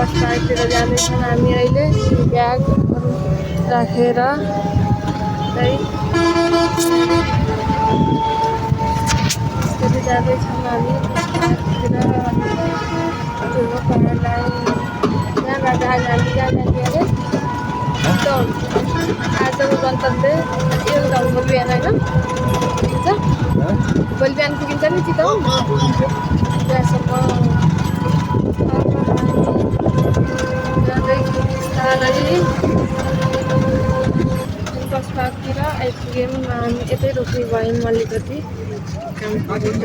बस पार्कतिर जाँदैछौँ हामी अहिले ब्यागहरू राखेर त्यसरी जाँदैछौँ हामी बस पार्कतिर ठुलो पहाडलाई यहाँबाट आज हामी जहाँ जाने अरे चितवन आजको गन्तव्य एकदम भोलि बिहान होइन पुगिन्छ भोलि बिहान पुगिन्छ नि चितवन त्यहाँसम्म जाँदैछौँ बिस्तारै बस पार्कतिर आइपुग्यौँ हामी यतै रोक्ने भयौँ अलिकति काम गरेर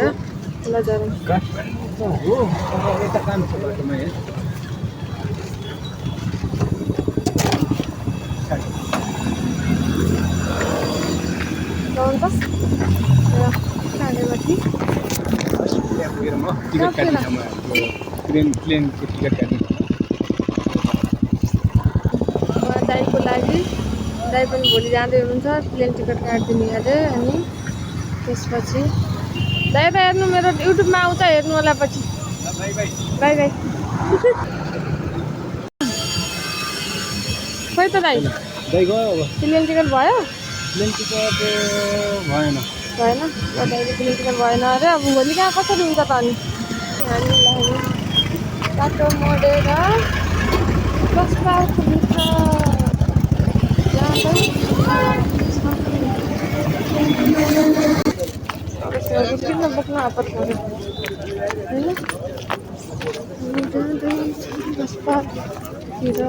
ल जाउँ दाइको लागि दाइ पनि भोलि जाँदै हुनुहुन्छ प्लेन टिकट काटिदिनु अरे अनि त्यसपछि दाइ त हेर्नु मेरो युट्युबमा आउँछ हेर्नु होला पछि बाई बाई खोइ त दाइ प्लेन टिकट भयो प्लेन टिकट भएन दाइले प्लेन टिकट भएन अरे अब भोलि कहाँ कसरी हुन्छ त अनि हामीलाई बाटो मोडेर बस पार्कभित्र किन बोक्नु आपत पर्यो होइन बस पार्कतिर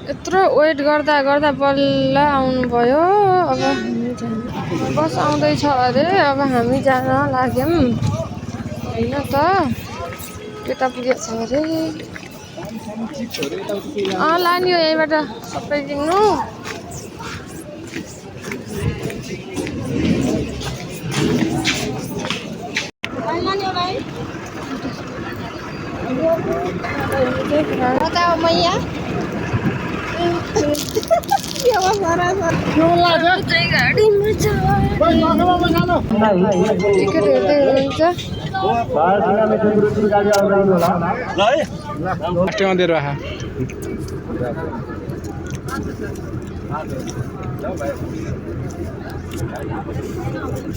यत्रो वेट गर्दा गर्दा बल्ल आउनुभयो अब बस आउँदैछ अरे अब हामी जान लाग्यौँ होइन त केटा पुगेछ अरे लाने हो यहीँबाट सबै किन्नु टिकट हेर्दै हुनुहुन्छ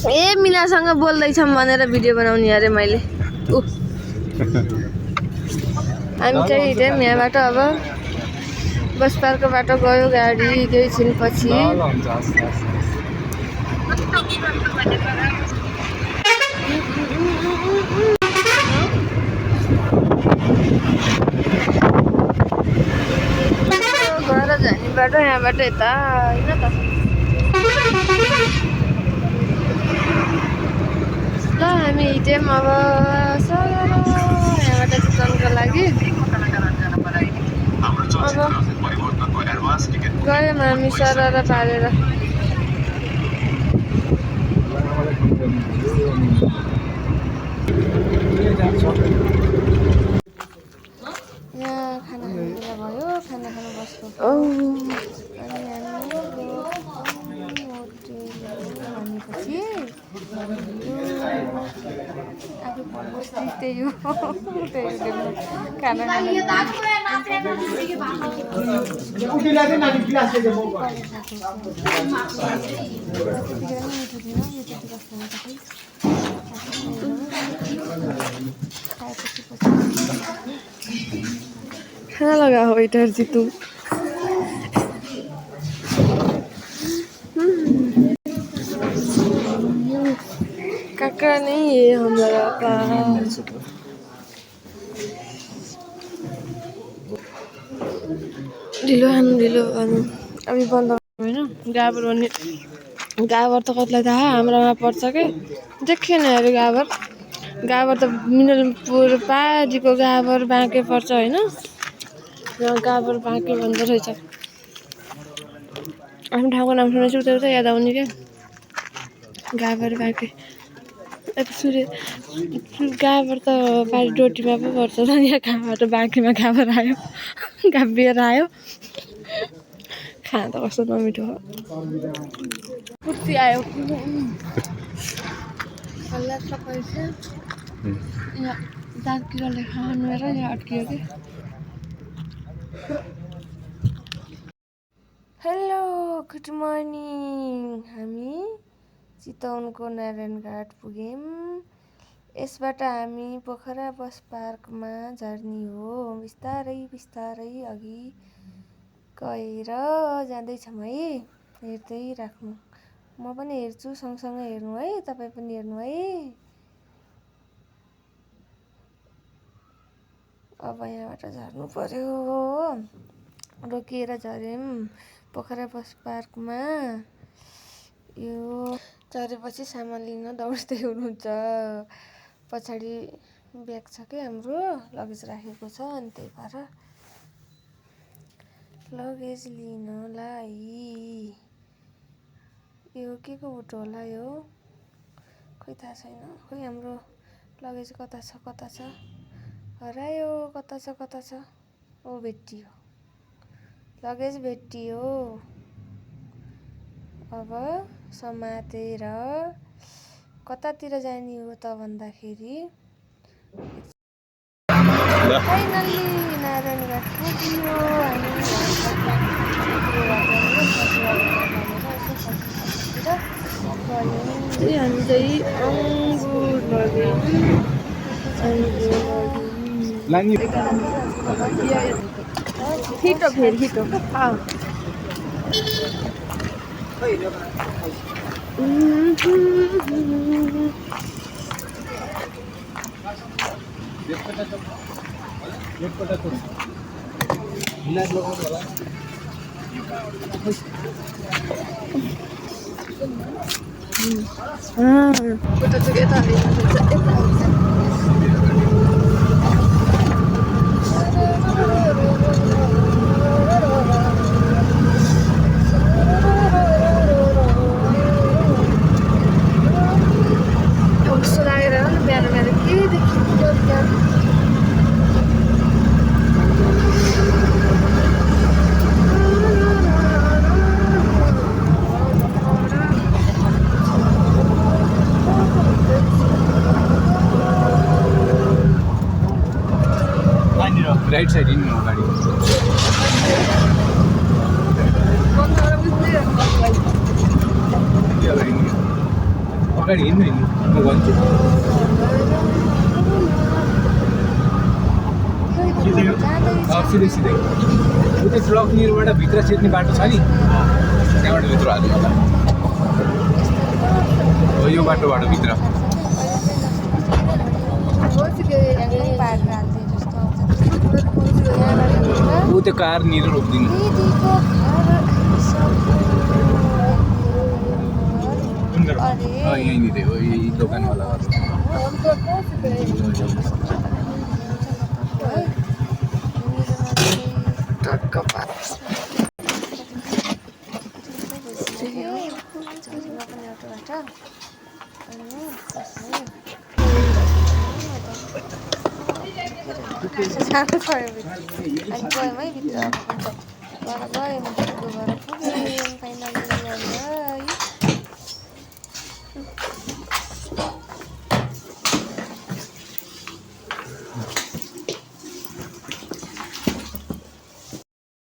ए मिनासँग बोल्दैछौँ भनेर भिडियो बनाउने अरे मैले हामी चाहिँ हिँड्यौँ यहाँबाट अब बस पार्कबाट गयो गाडी केही छिनपछि घर जाने बाटो यहाँबाट यता होइन त ल हामी हिँड्यौँ अब यहाँबाट चितवनको लागि अब गयौँ हामी सरर पारेर यहाँ खाना खाने बेला भयो खाना खानु बस्नु भनेपछि त्यही हो खाना खाना लगा हो वेटर जी तुम काका नहीं है हमारा पास ढिलो अभी बन्द होइन गाबर भन्ने गाबर त कतिलाई थाहा हाम्रोमा पर्छ कि देखेन अरे गाबर त मिनलपुर पाजीको गाबर बाँके पर्छ होइन गाबर बाँके भन्दो रहेछ आफ्नो ठाउँको नाम सुनेपछि उता याद आउने क्या गाबर बाँके गाबर त पारी डोटीमा पो पर्छ त यहाँ कहाँबाट बाँकेमा गाबर आयो गाभिएर आयो खाना त कस्तो नमिठो हो कुर्ती आयो हल्ला पैसा यहाँ दाँत किराले खानुएर यहाँ अड्कियो कि हेलो गुड मर्निङ हामी चितवनको नारायण घाट पुग्यौँ यसबाट हामी पोखरा बस पार्कमा झर्नी हो बिस्तारै बिस्तारै अघि गएर जाँदैछौँ है हेर्दै राख्नु म पनि हेर्छु सँगसँगै हेर्नु है तपाईँ पनि हेर्नु है अब यहाँबाट झर्नु पर्यो रोकिएर झर्यौँ पोखरा बस पार्कमा यो झरेपछि सामान लिन दौड्दै हुनुहुन्छ पछाडि ब्याग छ कि हाम्रो लगेज राखेको छ अनि त्यही भएर लगेज लिनलाई यो के को बुटो होला यो खोइ थाहा छैन खोइ हाम्रो लगेज कता छ हरायो कता छ ओ भेटियो लगेज भेटियो अब समातेर कतातिर जाने हो त भन्दाखेरि फाइनल्ली नारायण घाट पुग्यो हामी चाहिँ अङ्गुर लग्यौँ छिटो फेरि छिटो राइट साइड हिँड्नु अगाडि अगाडि हिँड्नु म भन्छु सिधै सिधै उतै ब्लक निरबाट भित्र छिर्ने बाटो छ नि त्यहाँबाट भित्र हाल्नु होला हो यो बाटोबाट भित्र ऊ त्यो कार निर रोकिदिनु यहीँनिर हो यही दोकानवाला सानो पऱ्यो अनि गयौँ है भित्र गएर गयौँ